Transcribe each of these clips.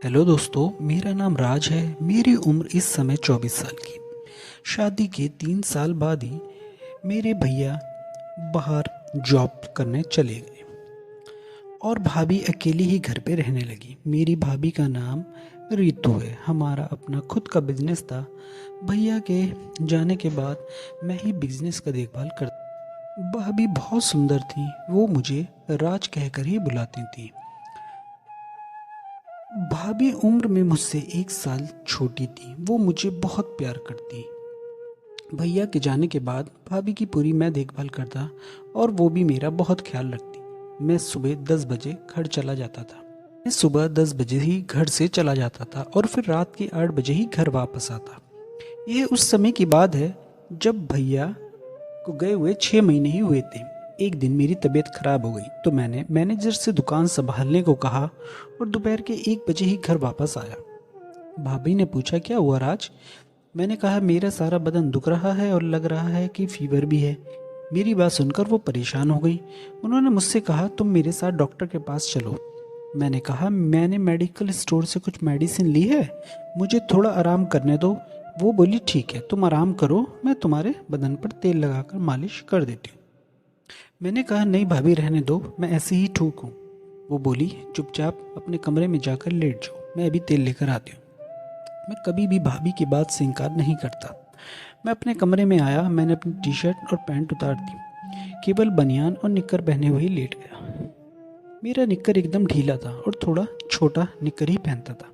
Hello दोस्तों, मेरा नाम राज है। मेरी उम्र इस समय 24 साल की। शादी के 3 साल बाद ही मेरे भैया बाहर जॉब करने चले गए और भाभी अकेली ही घर पे रहने लगी। मेरी भाभी का नाम रितु है। हमारा अपना खुद का बिजनेस था। भैया के जाने के बाद मैं ही बिजनेस का देखभाल करता। भाभी बहुत सुंदर थी। वो मुझे राज कहकर ही बुलाती थी। भाभी उम्र में मुझसे 1 साल छोटी थी। वो मुझे बहुत प्यार करती। भैया के जाने के बाद भाभी की पूरी मैं देखभाल करता और वो भी मेरा बहुत ख्याल रखती। मैं सुबह 10 बजे घर चला जाता था। मैं सुबह 10 बजे ही घर से चला जाता था और फिर रात के 8 बजे ही घर वापस आता। यह उस समय की बात है जब भैया को गए हुए 6 महीने ही हुए थे। एक दिन मेरी तबीयत खराब हो गई तो मैंने मैनेजर से दुकान संभालने को कहा और दोपहर के 1 बजे ही घर वापस आया। भाभी ने पूछा, क्या हुआ राज? मैंने कहा, मेरा सारा बदन दुख रहा है और लग रहा है कि फीवर भी है। मेरी बात सुनकर वो परेशान हो गई। उन्होंने मुझसे कहा, तुम मेरे साथ डॉक्टर के पास चलो। मैंने कहा, मैंने मेडिकल स्टोर से कुछ मेडिसिन ली है, मुझे थोड़ा आराम करने दो। वो बोली, ठीक है, तुम आराम करो, मैं तुम्हारे बदन पर तेल लगाकर मालिश कर देती हूँ। मैंने कहा, नहीं भाभी, रहने दो, मैं ऐसे ही ठीक हूँ। वो बोली, चुपचाप अपने कमरे में जाकर लेट जाओ, मैं अभी तेल लेकर आती हूँ। मैं कभी भी भाभी की बात से इनकार नहीं करता। मैं अपने कमरे में आया। मैंने अपनी टी शर्ट और पैंट उतार दी, केवल बनियान और निक्कर पहने हुए ही लेट गया। मेरा निक्कर एकदम ढीला था और थोड़ा छोटा निक्कर ही पहनता था।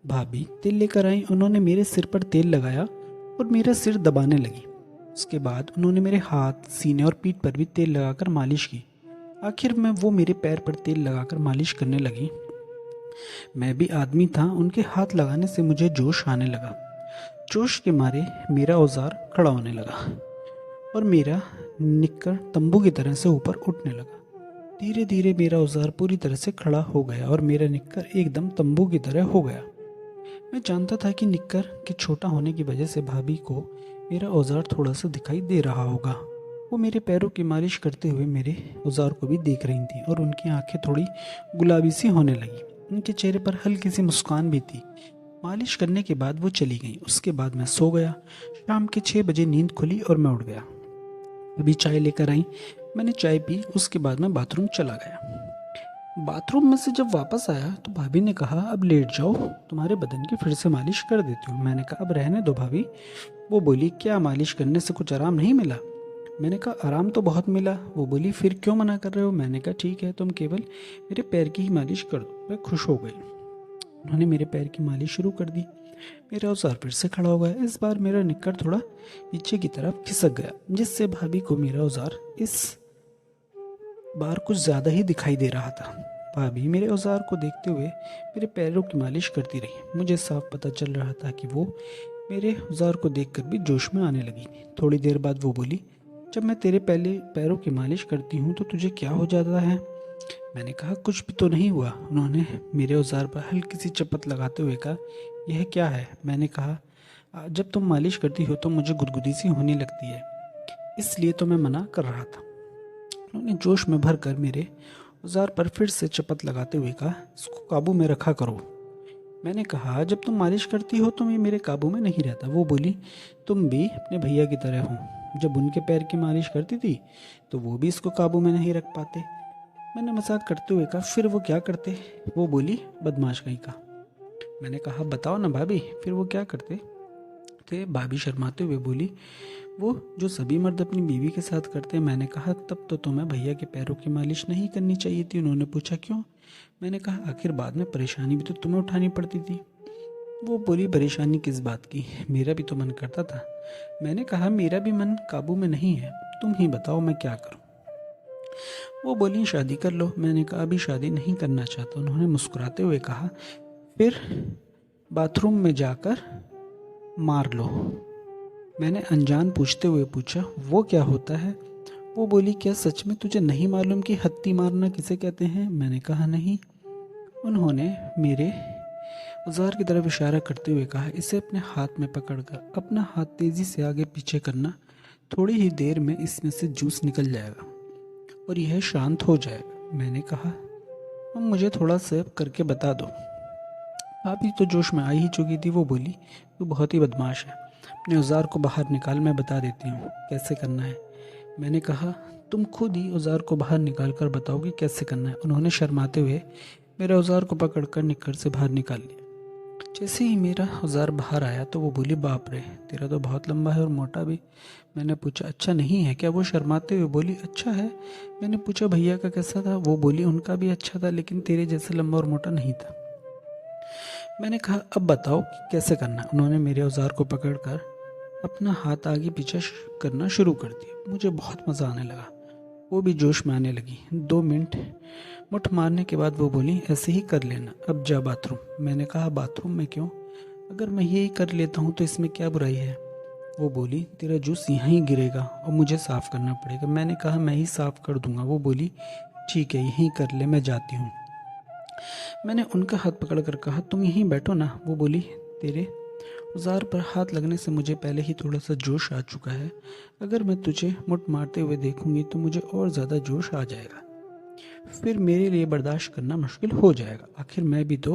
भाभी तेल लेकर आई। उन्होंने मेरे सिर पर तेल लगाया और मेरा सिर दबाने लगी। उसके बाद उन्होंने मेरे हाथ, सीने और पीठ पर भी तेल लगाकर मालिश की। आखिर में वो मेरे पैर पर तेल लगाकर मालिश करने लगी। मैं भी आदमी था, उनके हाथ लगाने से मुझे जोश आने लगा। जोश के मारे मेरा औजार खड़ा होने लगा और मेरा निक्कर तंबू की तरह से ऊपर उठने लगा। धीरे धीरे मेरा औजार पूरी तरह से खड़ा हो गया और मेरा निक्कर एकदम तंबू की तरह हो गया। मैं जानता था कि निक्कर के छोटा होने की वजह से भाभी को मेरा औजार थोड़ा सा दिखाई दे रहा होगा। वो मेरे पैरों की मालिश करते हुए मेरे औजार को भी देख रही थी और उनकी आंखें थोड़ी गुलाबी सी होने लगी। उनके चेहरे पर हल्की सी मुस्कान भी थी। मालिश करने के बाद वो चली गई। उसके बाद मैं सो गया। शाम के 6 बजे नींद खुली और मैं उठ गया। अभी चाय लेकर आई। मैंने चाय पी। उसके बाद मैं बाथरूम चला गया। बाथरूम में से जब वापस आया तो भाभी ने कहा, अब लेट जाओ, तुम्हारे बदन की फिर से मालिश कर देती हूँ। मैंने कहा, अब रहने दो भाभी। वो बोली, क्या मालिश करने से कुछ आराम नहीं मिला? मैंने कहा, आराम तो बहुत मिला। वो बोली, फिर क्यों मना कर रहे हो? मैंने कहा, ठीक है, तुम केवल मेरे पैर की ही मालिश कर दो। मैं खुश हो गई। उन्होंने मेरे पैर की मालिश शुरू कर दी। मेरा औजार फिर से खड़ा हो गया। इस बार मेरा निक्कर थोड़ा नीचे की तरफ खिसक गया, जिससे भाभी को मेरा औजार इस बार कुछ ज्यादा ही दिखाई दे रहा था। भाभी मेरे औजार को देखते हुए मेरे पैरों की मालिश करती रही। मुझे साफ पता चल रहा था कि वो मेरे औजार को देखकर भी जोश में आने लगी। थोड़ी देर बाद वो बोली, जब मैं तेरे पहले पैरों की मालिश करती हूँ तो तुझे क्या हो जाता है? मैंने कहा, कुछ भी तो नहीं हुआ। उन्होंने मेरे औजार पर हल्की सी चपत लगाते हुए कहा, यह क्या है? मैंने कहा, जब तुम मालिश करती हो तो मुझे गुदगुदी सी होने लगती है, इसलिए तो मैं मना कर रहा था। उन्होंने जोश में भरकर मेरे औजार पर फिर से चपत लगाते हुए कहा, इसको काबू में रखा करो। मैंने कहा, जब तुम मालिश करती हो तो ये मेरे काबू में नहीं रहता। वो बोली, तुम भी अपने भैया की तरह हो, जब उनके पैर की मालिश करती थी तो वो भी इसको काबू में नहीं रख पाते। मैंने मजाक करते हुए कहा, फिर वो क्या करते? वो बोली, बदमाश कहीं का। मैंने कहा, बताओ ना भाभी, फिर वो क्या करते थे? भाभी शर्माते हुए बोली, वो जो सभी मर्द अपनी बीवी के साथ करते हैं। मैंने कहा, तब तो तुम्हें भैया के पैरों की मालिश नहीं करनी चाहिए थी। उन्होंने पूछा, क्यों? मैंने कहा, आखिर बाद में परेशानी भी तो तुम्हें उठानी पड़ती थी। वो बोली, परेशानी किस बात की? मेरा भी तो मन करता था। मैंने कहा, मेरा भी मन काबू में नहीं है, तुम ही बताओ मैं क्या करूं। वो बोली, शादी कर लो। मैंने कहा, अभी शादी नहीं करना चाहता। उन्होंने मुस्कुराते हुए कहा, फिर बाथरूम में जाकर मार लो। मैंने अनजान पूछते हुए पूछा, वो क्या होता है? वो बोली, क्या सच में तुझे नहीं मालूम कि हत्ती मारना किसे कहते हैं? मैंने कहा, नहीं। उन्होंने मेरे औजार की तरफ इशारा करते हुए कहा, इसे अपने हाथ में पकड़कर अपना हाथ तेजी से आगे पीछे करना। थोड़ी ही देर में इसमें से जूस निकल जाएगा और यह शांत हो जाएगा। मैंने कहा, तुम मुझे थोड़ा सेव करके बता दो। भाभी तो जोश में आ ही चुकी थी। वो बोली, तू बहुत ही बदमाश है, अपने औजार को बाहर निकाल, मैं बता देती हूँ कैसे करना है। मैंने कहा, तुम खुद ही औजार को बाहर निकाल कर बताओ कि कैसे करना है। उन्होंने शर्माते हुए मेरे औजार को पकड़कर निक्कर से बाहर निकाल लिया। जैसे ही मेरा औजार बाहर आया तो वो बोली, बाप रे, तेरा तो बहुत लंबा है और मोटा भी। मैंने पूछा, अच्छा नहीं है क्या? वो शर्माते हुए बोली, अच्छा है। मैंने पूछा, भैया का कैसा था? वो बोली, उनका भी अच्छा था, लेकिन तेरे जैसे लंबा और मोटा नहीं था। मैंने कहा, अब बताओ कि कैसे करना है। उन्होंने मेरे औजार को पकड़कर अपना हाथ आगे पीछे करना शुरू कर दिया। मुझे बहुत मज़ा आने लगा, वो भी जोश में आने लगी। 2 मिनट मुठ मारने के बाद वो बोली, ऐसे ही कर लेना, अब जा बाथरूम। मैंने कहा, बाथरूम में क्यों? अगर मैं यही कर लेता हूँ तो इसमें क्या बुराई है? वो बोली, तेरा जूस यहाँ ही गिरेगा और मुझे साफ़ करना पड़ेगा। मैंने कहा, मैं ही साफ़ कर दूंगा। वो बोली, ठीक है, यहीं कर ले, मैं जाती हूँ। मैंने उनका हाथ पकड़ कर कहा, तुम यहीं बैठो ना। वो बोली, तेरे औजार पर हाथ लगने से मुझे पहले ही थोड़ा सा जोश आ चुका है। अगर मैं तुझे मुठ मारते हुए देखूंगी तो मुझे और ज़्यादा जोश आ जाएगा, फिर मेरे लिए बर्दाश्त करना मुश्किल हो जाएगा। आखिर मैं भी तो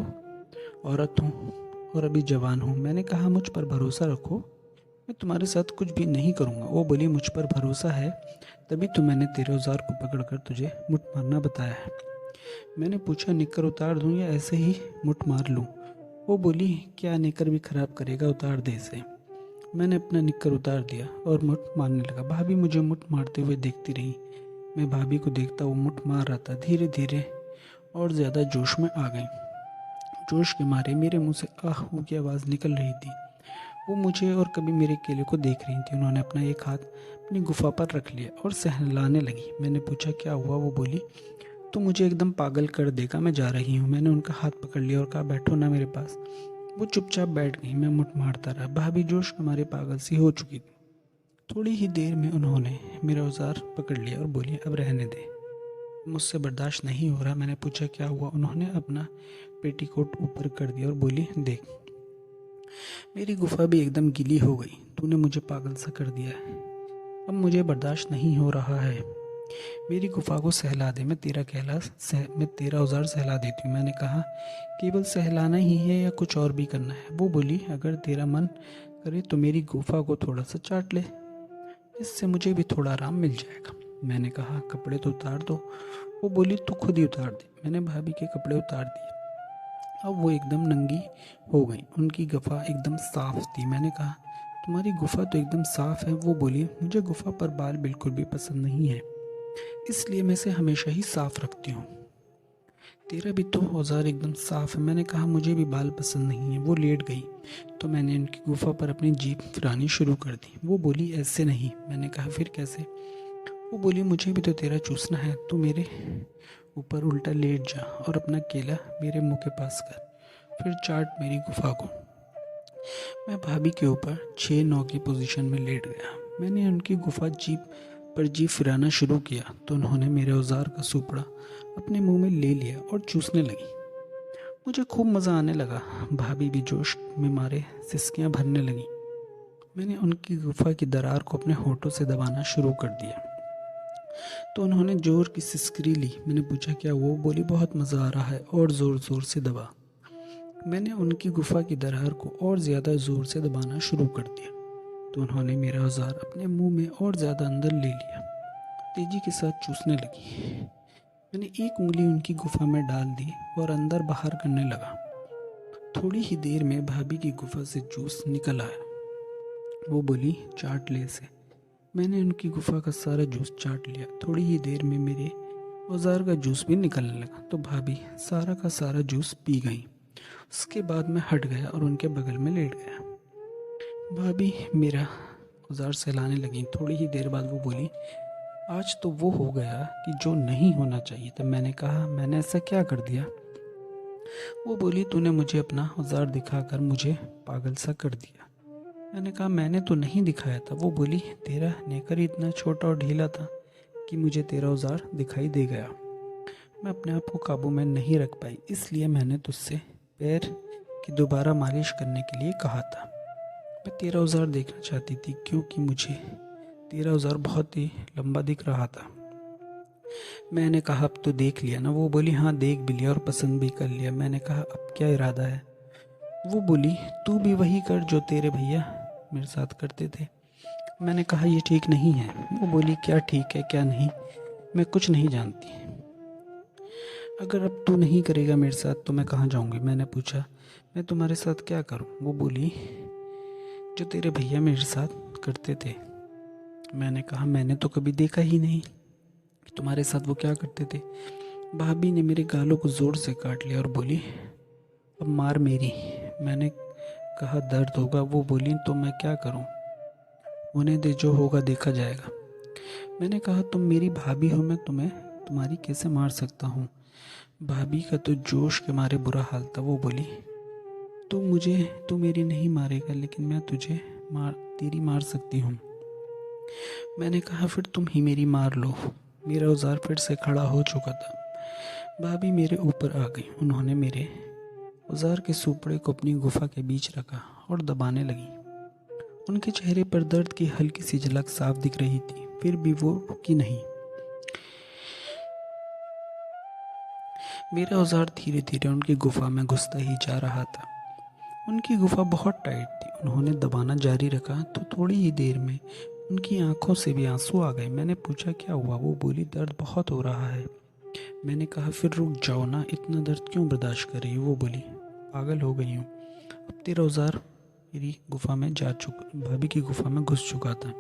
औरत हूँ और अभी जवान हूँ। मैंने कहा, मुझ पर भरोसा रखो, मैं तुम्हारे साथ कुछ भी नहीं करूँगा। वो बोली, मुझ पर भरोसा है, तभी तो मैंने तेरे औजार को पकड़कर तुझे मुठ मारना बताया है। मैंने पूछा, निक्कर उतार दूं या ऐसे ही मुठ मार लूं? वो बोली, क्या निक्कर भी खराब करेगा, उतार दे इसे। मैंने अपना निक्कर उतार दिया और मुठ मारने लगा। भाभी मुझे मुठ मारते हुए देखती रही। मैं भाभी को देखता वो मुठ मार रहा था। धीरे धीरे और ज़्यादा जोश में आ गई। जोश के मारे मेरे मुंह से आह की आवाज़ निकल रही थी। वो मुझे और कभी मेरे केले को देख रही थी। उन्होंने अपना एक हाथ अपनी गुफा पर रख लिया और सहलाने लगी। मैंने पूछा, क्या हुआ? वो बोली, तो मुझे एकदम पागल कर देगा, मैं जा रही हूँ। मैंने उनका हाथ पकड़ लिया और कहा, बैठो ना मेरे पास। वो चुपचाप बैठ गई। मैं मुठ मारता रहा। भाभी जोश के मारे पागल सी हो चुकी थी। थोड़ी ही देर में उन्होंने मेरा औजार पकड़ लिया और बोली, अब रहने दे, मुझसे बर्दाश्त नहीं हो रहा। मैंने पूछा, क्या हुआ? उन्होंने अपना पेटीकोट ऊपर कर दिया और बोली, देख, मेरी गुफा भी एकदम गीली हो गई। तूने मुझे पागल सा कर दिया है, अब मुझे बर्दाश्त नहीं हो रहा है। मेरी गुफा को सहला दे, मैं तेरा औजार सहला देती हूँ। मैंने कहा, केवल सहलाना ही है या कुछ और भी करना है? वो बोली, अगर तेरा मन करे तो मेरी गुफा को थोड़ा सा चाट ले, इससे मुझे भी थोड़ा आराम मिल जाएगा। मैंने कहा, कपड़े तो उतार दो। वो बोली, तू खुद ही उतार दे। मैंने भाभी के कपड़े उतार दिए। अब वो एकदम नंगी हो गई। उनकी गुफा एकदम साफ थी। मैंने कहा, तुम्हारी गुफा तो एकदम साफ है। वो बोली, मुझे गुफा पर बाल बिल्कुल भी पसंद नहीं है, इसलिए मैं इसे हमेशा ही साफ रखती हूँ। तेरा भी तो औजार एकदम साफ है। मैंने कहा, मुझे भी बाल पसंद नहीं है। वो लेट गई तो मैंने उनकी गुफा पर अपनी जीभ फिरानी शुरू कर दी। वो बोली, ऐसे नहीं। मैंने कहा, फिर कैसे? वो बोली, मुझे भी तो तेरा चूसना है, तू मेरे ऊपर उल्टा लेट जा और अपना केला मेरे मुंह के पास कर, फिर चाट मेरी गुफा को। मैं भाभी के ऊपर 6-9 की पोजीशन में लेट गया। मैंने उनकी गुफा जीप पर जीप फिराना शुरू किया तो उन्होंने मेरे औजार का सुपड़ा अपने मुंह में ले लिया और चूसने लगी। मुझे खूब मज़ा आने लगा। भाभी भी जोश में मारे सिसकियां भरने लगी। मैंने उनकी गुफा की दरार को अपने होठों से दबाना शुरू कर दिया तो उन्होंने जोर की सिसकरी ली। मैंने पूछा, क्या? वो बोली, बहुत मज़ा आ रहा है, और ज़ोर ज़ोर से दबा। मैंने उनकी गुफा की दरार को और ज़्यादा ज़ोर से दबाना शुरू कर दिया तो उन्होंने मेरा औजार अपने मुंह में और ज़्यादा अंदर ले लिया, तेजी के साथ चूसने लगी। मैंने एक उंगली उनकी गुफा में डाल दी और अंदर बाहर करने लगा। थोड़ी ही देर में भाभी की गुफा से जूस निकल आया। वो बोली, चाट ले इसे। मैंने उनकी गुफा का सारा जूस चाट लिया। थोड़ी ही देर में मेरे औजार का जूस भी निकलने लगा तो भाभी सारा का सारा जूस पी गई। उसके बाद मैं हट गया और उनके बगल में लेट गया। भाभी मेरा औजार सहलाने लगी। थोड़ी ही देर बाद वो बोली, आज तो वो हो गया कि जो नहीं होना चाहिए था। मैंने कहा, मैंने ऐसा क्या कर दिया? वो बोली, तूने मुझे अपना औजार दिखाकर मुझे पागल सा कर दिया। मैंने कहा, मैंने तो नहीं दिखाया था। वो बोली, तेरा नेकर ही इतना छोटा और ढीला था कि मुझे तेरा औजार दिखाई दे गया। मैं अपने आप को काबू में नहीं रख पाई, इसलिए मैंने तुझसे पैर की दोबारा मालिश करने के लिए कहा था। मैं तेरा औजार देखना चाहती थी क्योंकि मुझे तेरा औजार बहुत ही लंबा दिख रहा था। मैंने कहा, अब तो देख लिया ना? वो बोली, हाँ, देख भी लिया और पसंद भी कर लिया। मैंने कहा, अब क्या इरादा है? वो बोली, तू भी वही कर जो तेरे भैया मेरे साथ करते थे। मैंने कहा, ये ठीक नहीं है। वो बोली, क्या ठीक है क्या नहीं, मैं कुछ नहीं जानती। अगर अब तू नहीं करेगा मेरे साथ तो मैं कहाँ जाऊँगी। मैंने पूछा, मैं तुम्हारे साथ क्या करूँ। वो बोली, जो तेरे भैया मेरे साथ करते थे। मैंने कहा, मैंने तो कभी देखा ही नहीं कि तुम्हारे साथ वो क्या करते थे। भाभी ने मेरे गालों को ज़ोर से काट लिया और बोली, अब मार मेरी। मैंने कहा, दर्द होगा। वो बोली, तो मैं क्या करूं, होने दे, जो होगा देखा जाएगा। मैंने कहा, तुम मेरी भाभी हो, मैं तुम्हें तुम्हारी कैसे मार सकता हूँ। भाभी का तो जोश के मारे बुरा हाल था। वो बोली, तू मेरी नहीं मारेगा, लेकिन मैं तुझे तेरी मार सकती हूँ। मैंने कहा, फिर तुम ही मेरी मार लो। मेरा औजार फिर से खड़ा हो चुका था। भाभी मेरे ऊपर आ गई। उन्होंने मेरे औजार के सुपड़े को अपनी गुफा के बीच रखा और दबाने लगी। उनके चेहरे पर दर्द की हल्की सी झलक साफ दिख रही थी, फिर भी वो रुकी नहीं। मेरा औजार धीरे धीरे उनकी गुफा में घुसता ही जा रहा था। उनकी गुफा बहुत टाइट थी। उन्होंने दबाना जारी रखा तो थोड़ी ही देर में उनकी आंखों से भी आंसू आ गए। मैंने पूछा, क्या हुआ। वो बोली, दर्द बहुत हो रहा है। मैंने कहा, फिर रुक जाओ ना, इतना दर्द क्यों बर्दाश्त कर रही हो। वो बोली, पागल हो गई हूँ। अब तेरा औजार मेरी गुफा में भाभी की गुफा में घुस चुका था।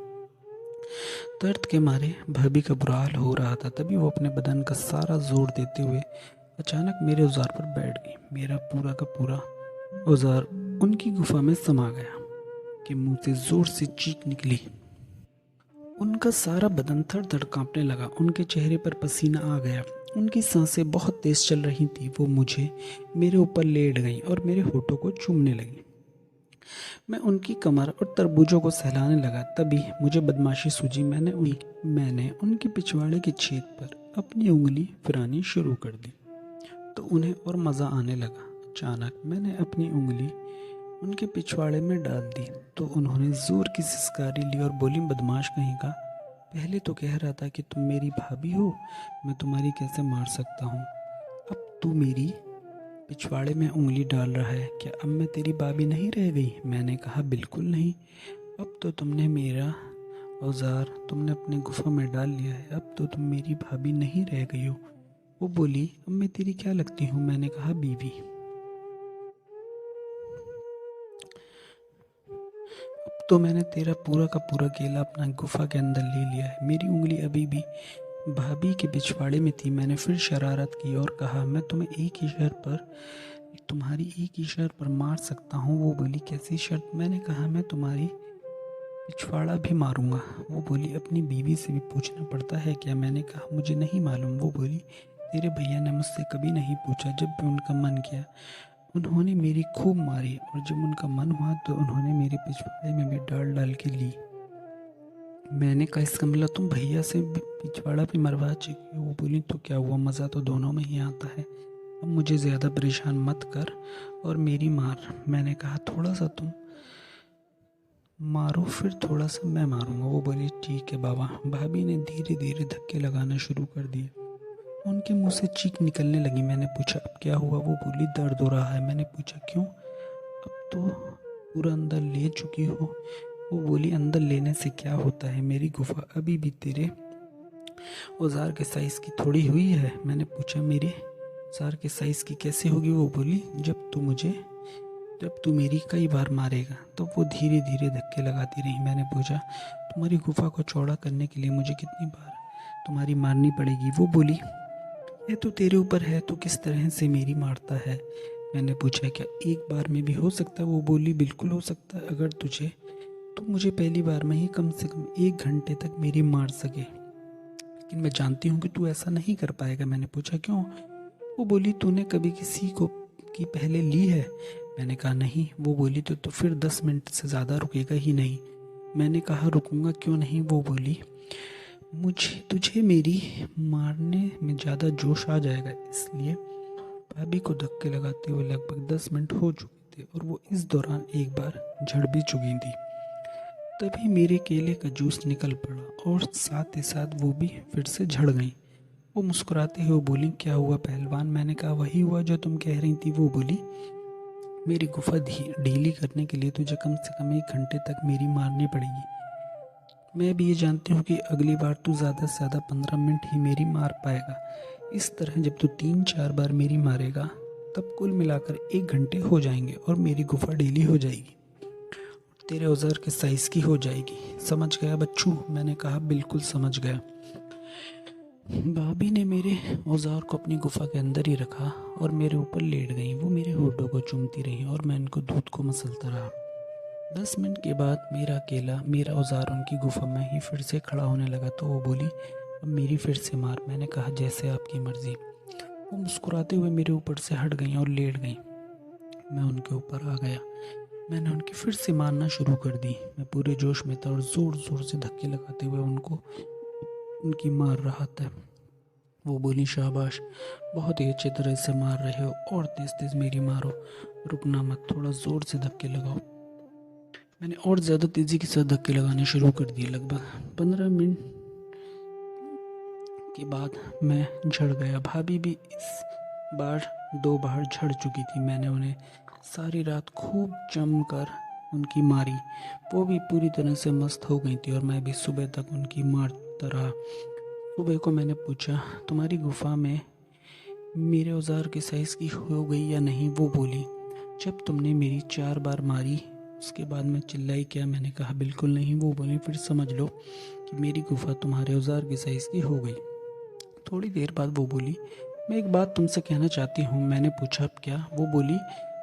दर्द के मारे भाभी का बुरा हाल हो रहा था। तभी वो अपने बदन का सारा जोर देते हुए अचानक मेरे औजार पर बैठ गई। मेरा पूरा का पूरा औजार उनकी गुफा में समा गया कि मुंह से जोर से चीख निकली। उनका सारा बदन थर थर कांपने लगा। उनके चेहरे पर पसीना आ गया। उनकी सांसें बहुत तेज चल रही थी। वो मुझे मेरे ऊपर लेट गई और मेरे होठों को चूमने लगी। मैं उनकी कमर और तरबूजों को सहलाने लगा। तभी मुझे बदमाशी सूझी। मैंने उनके पिछवाड़े के छेद पर अपनी उंगली फिरानी शुरू कर दी तो उन्हें और मज़ा आने लगा। अचानक मैंने अपनी उंगली उनके पिछवाड़े में डाल दी तो उन्होंने जोर की सिसकारी ली और बोली, बदमाश कहीं का, पहले तो कह रहा था कि तुम मेरी भाभी हो, मैं तुम्हारी कैसे मार सकता हूँ। अब तू मेरी पिछवाड़े में उंगली डाल रहा है, क्या अब मैं तेरी भाभी नहीं रह गई। मैंने कहा, बिल्कुल नहीं। अब तो तुमने मेरा औजार तुमने अपने गुफा में डाल लिया है, अब तो तुम मेरी भाभी नहीं रह गई हो। वो बोली, अब मैं तेरी क्या लगती हूँ। मैंने कहा, बीवी। अब तो मैंने तेरा पूरा का पूरा केला अपना गुफा के अंदर ले लिया है। मेरी उंगली अभी भी भाभी के पिछवाड़े में थी। मैंने फिर शरारत की और कहा, मैं तुम्हारी एक ही शर्त पर मार सकता हूँ। वो बोली, कैसी शर्त। मैंने कहा, मैं तुम्हारी पिछवाड़ा भी मारूंगा। वो बोली, अपनी बीवी से भी पूछना पड़ता है क्या। मैंने कहा, मुझे नहीं मालूम। वो बोली, तेरे भैया ने मुझसे कभी नहीं पूछा, जब भी उनका मन किया उन्होंने मेरी खूब मारी और जब उनका मन हुआ तो उन्होंने मेरे पिछवाड़े में भी डाल डाल के ली। मैंने कहा, इसका मतलब तुम भैया से पिछवाड़ा भी मरवा चुकी हो। वो बोली, तो क्या हुआ, मज़ा तो दोनों में ही आता है। अब मुझे ज़्यादा परेशान मत कर और मेरी मार। मैंने कहा, थोड़ा सा तुम मारो फिर थोड़ा सा मैं मारूंगा। वो बोली, ठीक है बाबा। भाभी ने धीरे धीरे धक्के लगाना शुरू कर दिए। उनके मुंह से चीख निकलने लगी। मैंने पूछा, अब क्या हुआ। वो बोली, दर्द हो रहा है। मैंने पूछा, क्यों। अब तो पूरा अंदर ले चुकी हो। वो बोली, अंदर लेने से क्या होता है, मेरी गुफा अभी भी तेरे औजार के साइज की थोड़ी हुई है। मैंने पूछा, मेरे औजार के साइज की कैसे होगी। वो बोली, जब तू मेरी कई बार मारेगा। तो वो धीरे धीरे धक्के लगाती रही। मैंने पूछा, तुम्हारी गुफा को चौड़ा करने के लिए मुझे कितनी बार तुम्हारी मारनी पड़ेगी। वो बोली, ये तो तेरे ऊपर है, तो किस तरह से मेरी मारता है। मैंने पूछा, क्या एक बार में भी हो सकता है। वो बोली, बिल्कुल हो सकता है, अगर तो मुझे पहली बार में ही कम से कम 1 घंटे तक मेरी मार सके, लेकिन मैं जानती हूँ कि तू ऐसा नहीं कर पाएगा। मैंने पूछा, क्यों। वो बोली, तूने कभी किसी को की पहले ली है। मैंने कहा, नहीं। वो बोली, तो फिर 10 मिनट से ज़्यादा रुकेगा ही नहीं। मैंने कहा, रुकूंगा क्यों नहीं। वो बोली, मुझे तुझे मेरी मारने में ज़्यादा जोश आ जाएगा, इसलिए। भाभी को धक्के लगाते हुए लगभग 10 मिनट हो चुके थे और वो इस दौरान एक बार झड़ भी चुकी थी। तभी मेरे केले का जूस निकल पड़ा और साथ ही साथ वो भी फिर से झड़ गई। वो मुस्कुराते हुए बोली, क्या हुआ पहलवान। मैंने कहा, वही हुआ जो तुम कह रही थी। वो बोली, मेरी गुफा ढीली करने के लिए तुझे कम से कम 1 घंटे तक मेरी मारनी पड़ेगी। मैं भी ये जानती हूँ कि अगली बार तू ज़्यादा से ज़्यादा 15 मिनट ही मेरी मार पाएगा। इस तरह जब तू 3-4 बार मेरी मारेगा तब कुल मिलाकर 1 घंटे हो जाएंगे और मेरी गुफा ढीली हो जाएगी, तेरे औजार के साइज़ की हो जाएगी। समझ गया बच्चू? मैंने कहा बिल्कुल समझ गया। भाभी ने मेरे औजार को अपनी गुफा के अंदर ही रखा और मेरे ऊपर लेट गई। वो मेरे होठों को चूमती रही और मैं उनको दूध को मसलता रहा। 10 मिनट के बाद मेरा औजार उनकी गुफा में ही फिर से खड़ा होने लगा तो वो बोली, अब मेरी फिर से मार। मैंने कहा जैसे आपकी मर्जी। वो मुस्कुराते हुए मेरे ऊपर से हट गई और लेट गई। मैं उनके ऊपर आ गया। मैंने उनकी फिर से मारना शुरू कर दी। मैं पूरे जोश में था और ज़ोर ज़ोर से धक्के लगाते हुए उनकी मार रहा था। वो बोली, शाबाश, बहुत ही अच्छी तरह से मार रहे हो, और तेज तेज मेरी मारो, रुकना मत, थोड़ा ज़ोर से धक्के लगाओ। मैंने और ज़्यादा तेज़ी के साथ धक्के लगाने शुरू कर दिए। लगभग 15 मिनट के बाद मैं झड़ गया। भाभी भी इस बार 2 बार झड़ चुकी थी। मैंने उन्हें सारी रात खूब जमकर उनकी मारी। वो भी पूरी तरह से मस्त हो गई थी और मैं भी सुबह तक उनकी मारता रहा। सुबह को मैंने पूछा, तुम्हारी गुफा में मेरे औजार के साइज़ की हो गई या नहीं? वो बोली, जब तुमने मेरी 4 बार मारी उसके बाद मैं चिल्लाई क्या? मैंने कहा बिल्कुल नहीं। वो बोली, फिर समझ लो कि मेरी गुफा तुम्हारे औजार के साइज़ की हो गई। थोड़ी देर बाद वो बोली, मैं एक बात तुमसे कहना चाहती हूँ। मैंने पूछा, अब क्या? वो बोली,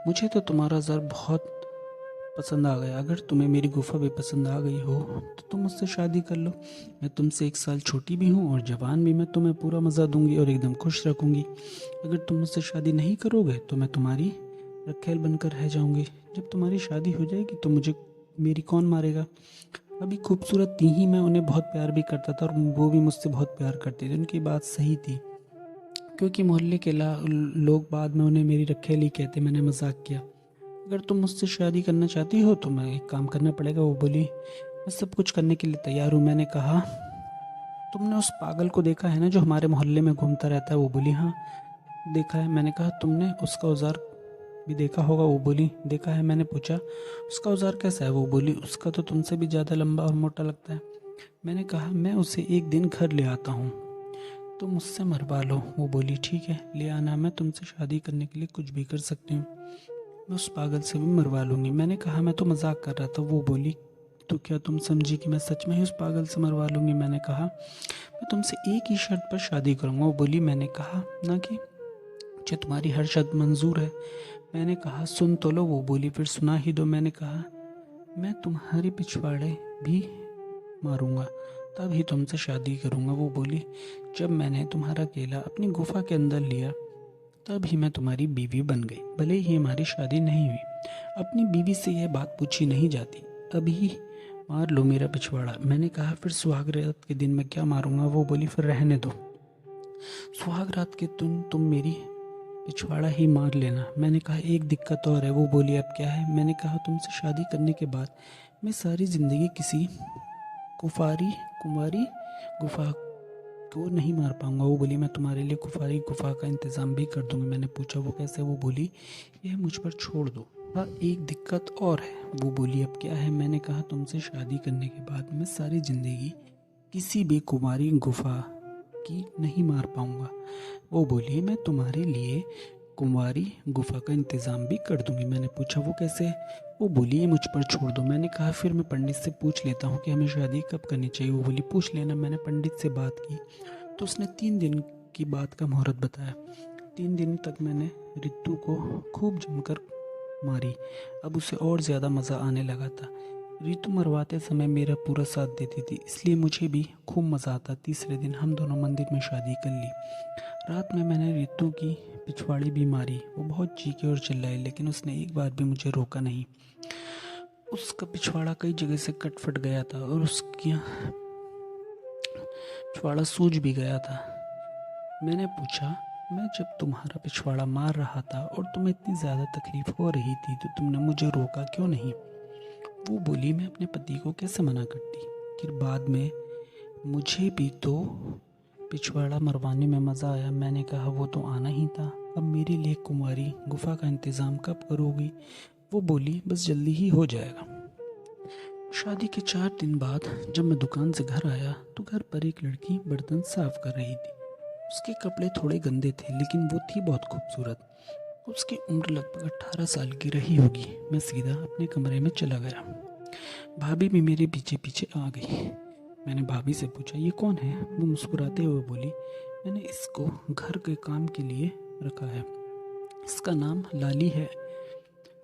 मुझे तो तुम्हारा औजार बहुत पसंद आ गया। अगर तुम्हें मेरी गुफा भी पसंद आ गई हो तो तुम मुझसे शादी कर लो। मैं तुमसे 1 साल छोटी भी हूँ और जवान भी। मैं तुम्हें पूरा मज़ा दूंगी और एकदम खुश रखूंगी। अगर तुम मुझसे शादी नहीं करोगे तो मैं तुम्हारी रखेल बनकर रह जाऊंगी। जब तुम्हारी शादी हो जाएगी तो मेरी कौन मारेगा? अभी खूबसूरत थी ही, मैं उन्हें बहुत प्यार भी करता था और वो भी मुझसे बहुत प्यार करते थे। उनकी बात सही थी, क्योंकि मोहल्ले के लोग बाद में उन्हें मेरी रखेल ही कहते। मैंने मजाक किया, अगर तुम मुझसे शादी करना चाहती हो तो मैं एक काम करना पड़ेगा। वो बोली, मैं सब कुछ करने के लिए तैयार हूँ। मैंने कहा, तुमने उस पागल को देखा है ना जो हमारे मोहल्ले में घूमता रहता है? वो बोली, हाँ देखा है। मैंने कहा, तुमने उसका औजार भी देखा होगा? वो बोली, देखा है। मैंने पूछा, उसका औजार कैसा है? वो बोली, उसका तो तुमसे भी ज़्यादा लंबा और मोटा लगता है। मैंने कहा, मैं उसे एक दिन घर ले आता हूँ, तुम मुझसे मरवा लो। वो बोली, ठीक है, ले आना, मैं तुमसे शादी करने के लिए कुछ भी कर सकती हूँ। मैं उस पागल से भी मरवा लूंगी। मैंने कहा, मैं तो मजाक कर रहा था। वो बोली, तो क्या तुम समझी कि मैं सच में ही उस पागल से मरवा लूंगी? मैंने कहा, मैं तुमसे एक ही शर्त पर शादी करूंगा। वो बोली, मैंने कहा ना कि मुझे तुम्हारी हर शर्त मंजूर है। मैंने कहा, सुन तो लो। वो बोली, फिर सुना ही दो। मैंने कहा, मैं तुम्हारे पिछवाड़े भी मारूंगा, तभी तुमसे शादी करूंगा। वो बोली, जब मैंने तुम्हारा केला अपनी गुफा के अंदर लिया तभी मैं तुम्हारी बीवी बन गई, भले ही हमारी शादी नहीं हुई। अपनी बीवी से यह बात पूछी नहीं जाती। अभी मार लो मेरा पिछवाड़ा। मैंने कहा, फिर सुहाग रात के दिन मैं क्या मारूंगा? वो बोली, फिर रहने दो, सुहाग रात के दिन तुम मेरी पिछवाड़ा ही मार लेना। मैंने कहा, एक दिक्कत और है। वो बोली, अब क्या है? मैंने कहा, तुमसे शादी करने के बाद मैं सारी जिंदगी किसी कुंवारी गुफा को नहीं मार पाऊंगा। वो बोली, मैं तुम्हारे लिए कुफारी गुफा का इंतज़ाम भी कर दूंगी। मैंने पूछा, वो कैसे? वो बोली, यह मुझ पर छोड़ दो। हाँ, एक दिक्कत और है। वो बोली, अब क्या है? मैंने कहा, तुमसे शादी करने के बाद मैं सारी ज़िंदगी किसी भी कुमारी गुफा की नहीं मार पाऊंगा। वो बोली, मैं तुम्हारे लिए कुंवारी गुफा का इंतज़ाम भी कर दूंगी। मैंने पूछा, वो कैसे? वो बोली, ये मुझ पर छोड़ दो। मैंने कहा, फिर मैं पंडित से पूछ लेता हूँ कि हमें शादी कब करनी चाहिए। वो बोली, पूछ लेना। मैंने पंडित से बात की तो उसने 3 दिन की बात का मुहूर्त बताया। 3 दिन तक मैंने रितु को खूब जमकर मारी। अब उसे और ज़्यादा मज़ा आने लगा था। रितु मरवाते समय मेरा पूरा साथ देती थी, इसलिए मुझे भी खूब मज़ा आता। तीसरे दिन हम दोनों मंदिर में शादी कर ली। रात में मैंने रितु की पिछवाड़ी भी मारी। वो बहुत चीखी और चिल्लाई, लेकिन उसने एक बार भी मुझे रोका नहीं। उसका पिछवाड़ा कई जगह से कट फट गया था और उसकी पिछवाड़ा सूज भी गया था। मैंने पूछा, मैं जब तुम्हारा पिछवाड़ा मार रहा था और तुम्हें इतनी ज़्यादा तकलीफ हो रही थी तो तुमने मुझे रोका क्यों नहीं? वो बोली, मैं अपने पति को कैसे मना करती? फिर बाद में मुझे भी तो पिछवाड़ा मरवाने में मज़ा आया। मैंने कहा, वो तो आना ही था। अब मेरे लिए कुंवारी गुफा का इंतज़ाम कब करोगी? वो बोली, बस जल्दी ही हो जाएगा। शादी के 4 दिन बाद जब मैं दुकान से घर आया तो घर पर एक लड़की बर्तन साफ कर रही थी। उसके कपड़े थोड़े गंदे थे लेकिन वो थी बहुत खूबसूरत। उसकी उम्र लगभग 18 साल की रही होगी। मैं सीधा अपने कमरे में चला गया। भाभी भी मेरे पीछे पीछे आ गई। मैंने भाभी से पूछा, ये कौन है? वो मुस्कुराते हुए बोली, मैंने इसको घर के काम के लिए रखा है। इसका नाम लाली है।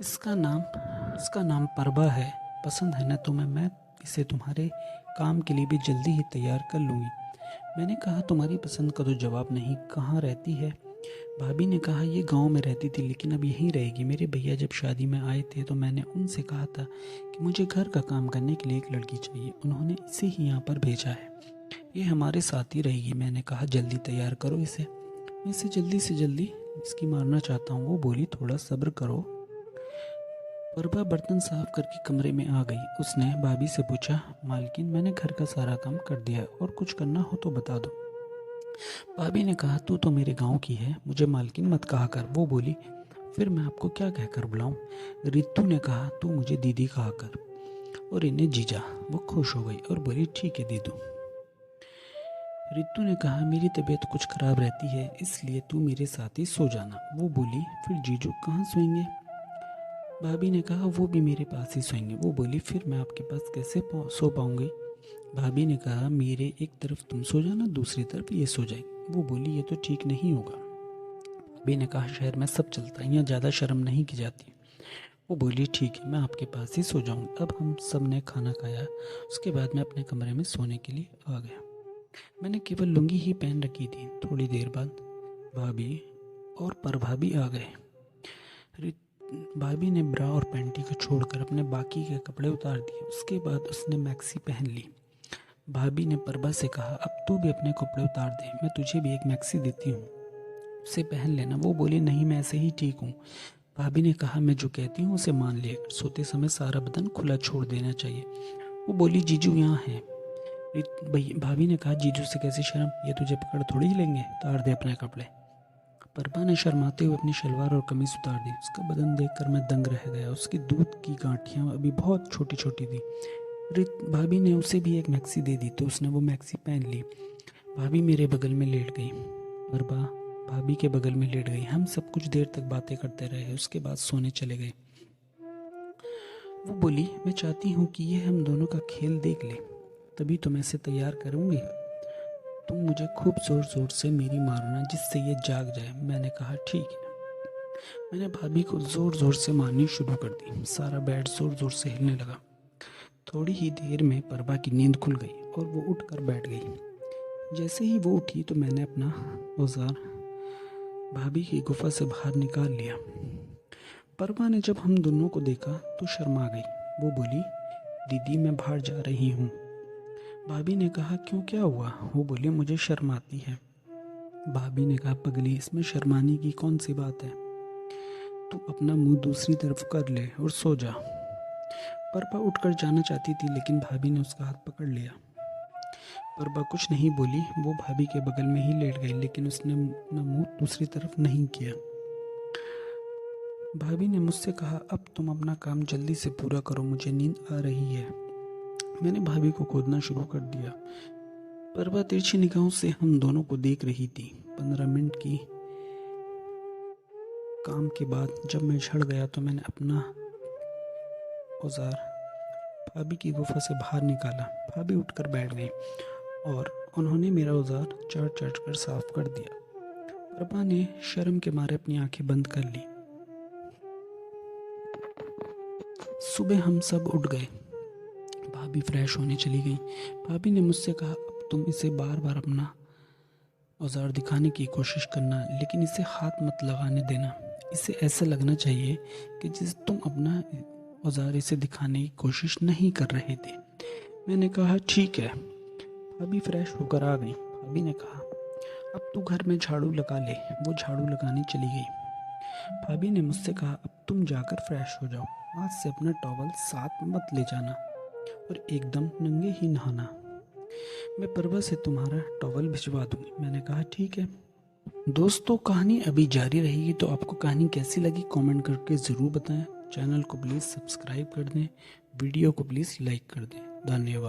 इसका नाम परबा है। पसंद है ना तुम्हें? मैं इसे तुम्हारे काम के लिए भी जल्दी ही तैयार कर लूँगी। मैंने कहा, तुम्हारी पसंद का तो जवाब नहीं। कहाँ रहती है? भाभी ने कहा, ये गांव में रहती थी लेकिन अब यहीं रहेगी। मेरे भैया जब शादी में आए थे तो मैंने उनसे कहा था कि मुझे घर का काम करने के लिए एक लड़की चाहिए। उन्होंने इसे ही यहाँ पर भेजा है। ये हमारे साथ ही रहेगी। मैंने कहा, जल्दी तैयार करो इसे। मैं इसे जल्दी से जल्दी इसकी मारना चाहता हूँ। वो बोली, थोड़ा सब्र करो। परबा बर्तन साफ करके कमरे में आ गई। उसने भाभी से पूछा, मालकिन, मैंने घर का सारा काम कर दिया और कुछ करना हो तो बता दो। भाभी ने कहा, तू तो मेरे गांव की है, मुझे मालकिन मत कहा कर। वो बोली, फिर मैं आपको क्या कहकर बुलाऊं? रितु ने कहा, तू मुझे दीदी कहा कर और इन्हें जीजा। वो खुश हो गई और बोली, ठीक है दीदू। रितु ने कहा, मेरी तबीयत कुछ खराब रहती है इसलिए तू मेरे साथ ही सो जाना। वो बोली, फिर जीजू कहाँ सोएंगे? भाभी ने कहा, वो भी मेरे पास ही सोएंगे। वो बोली, फिर मैं आपके पास कैसे सो पाऊंगी? भाभी ने कहा, मेरे एक तरफ तुम सो जाना, दूसरी तरफ ये सो जाएगी। वो बोली, ये तो ठीक नहीं होगा। भाभी ने कहा, शहर में सब चलता है, यहाँ ज़्यादा शर्म नहीं की जाती। वो बोली, ठीक है, मैं आपके पास ही सो जाऊंगी। अब हम सब ने खाना खाया। उसके बाद मैं अपने कमरे में सोने के लिए आ गया। मैंने केवल लुंगी ही पहन रखी थी। थोड़ी देर बाद भाभी और परभाभी आ गए। भाभी ने ब्रा और पैंटी को छोड़कर अपने बाकी के कपड़े उतार दिए। उसके बाद उसने मैक्सी पहन ली। भाभी ने परबा से कहा, अब तू भी अपने कपड़े उतार दे, मैं तुझे भी एक मैक्सी देती हूँ, उसे पहन लेना। वो बोली, नहीं, मैं ऐसे ही ठीक हूँ। भाभी ने कहा, मैं जो कहती हूँ उसे मान लिया कर। सोते समय सारा बदन खुला छोड़ देना चाहिए। वो बोली, जीजू यहाँ है। भाभी ने कहा, जीजू से कैसी शर्म, ये तुझे पकड़ थोड़ी ही लेंगे, उतार दे अपने कपड़े। परबा ने शर्माते हुए अपनी शलवार और कमीज उतार दी। उसका बदन देखकर मैं दंग रह गया। उसकी दूध की गांठियां अभी बहुत छोटी छोटी थी। भाभी ने उसे भी एक मैक्सी दे दी तो उसने वो मैक्सी पहन ली। भाभी मेरे बगल में लेट गई। परबा भाभी के बगल में लेट गई। हम सब कुछ देर तक बातें करते रहे। उसके बाद सोने चले गए। वो बोली, मैं चाहती हूँ कि ये हम दोनों का खेल देख ले, तभी तो मैं इसे तैयार करूँगी। तुम मुझे खूब जोर जोर से मेरी मारना जिससे ये जाग जाए। मैंने कहा, ठीक है। मैंने भाभी को जोर जोर से मारनी शुरू कर दी। सारा बेड जोर जोर से हिलने लगा। थोड़ी ही देर में परबा की नींद खुल गई और वो उठकर बैठ गई। जैसे ही वो उठी तो मैंने अपना औजार भाभी की गुफा से बाहर निकाल लिया। परबा ने जब हम दोनों को देखा तो शर्मा गई। वो बोली, दीदी, मैं बाहर जा रही हूँ। भाभी ने कहा, क्यों, क्या हुआ? वो बोली, मुझे शर्म आती है। भाभी ने कहा, पगली, इसमें शर्माने की कौन सी बात है? तू अपना मुंह दूसरी तरफ कर ले और सो जा। परबा उठकर जाना चाहती थी लेकिन भाभी ने उसका हाथ पकड़ लिया। परबा कुछ नहीं बोली। वो भाभी के बगल में ही लेट गई लेकिन उसने अपना मुंह दूसरी तरफ नहीं किया। भाभी ने मुझसे कहा, अब तुम अपना काम जल्दी से पूरा करो, मुझे नींद आ रही है। मैंने भाभी को खोदना शुरू कर दिया। परबा तिरछी निगाहों से हम दोनों को देख रही थी। 15 मिनट की काम के बाद जब मैं झड़ गया तो मैंने अपना औजार भाभी की गुफा से बाहर निकाला। भाभी उठकर बैठ गई और उन्होंने मेरा औजार चाट चाट कर साफ कर दिया। प्रभा ने शर्म के मारे अपनी आंखें बंद कर ली। सुबह हम सब उठ गए। भाभी फ्रेश होने चली गई। भाभी ने मुझसे कहा, अब तुम इसे बार बार अपना औजार दिखाने की कोशिश करना, लेकिन इसे हाथ मत लगाने देना। इसे ऐसा लगना चाहिए कि जिस तुम अपना औजार इसे दिखाने की कोशिश नहीं कर रहे थे। मैंने कहा, ठीक है। भाभी फ्रेश होकर आ गई। भाभी ने कहा, अब तू घर में झाड़ू लगा ले। वो झाड़ू लगाने चली गई। भाभी ने मुझसे कहा, अब तुम जाकर फ्रेश हो जाओ। आज से अपना टॉवल साथ मत ले जाना और एकदम नंगे ही नहाना। मैं परवा से तुम्हारा टॉवल भिजवा दूंगी। मैंने कहा, ठीक है। दोस्तों कहानी अभी जारी रहेगी, तो आपको कहानी कैसी लगी कमेंट करके ज़रूर बताएं। चैनल को प्लीज़ सब्सक्राइब कर दें, वीडियो को प्लीज़ लाइक कर दें। धन्यवाद।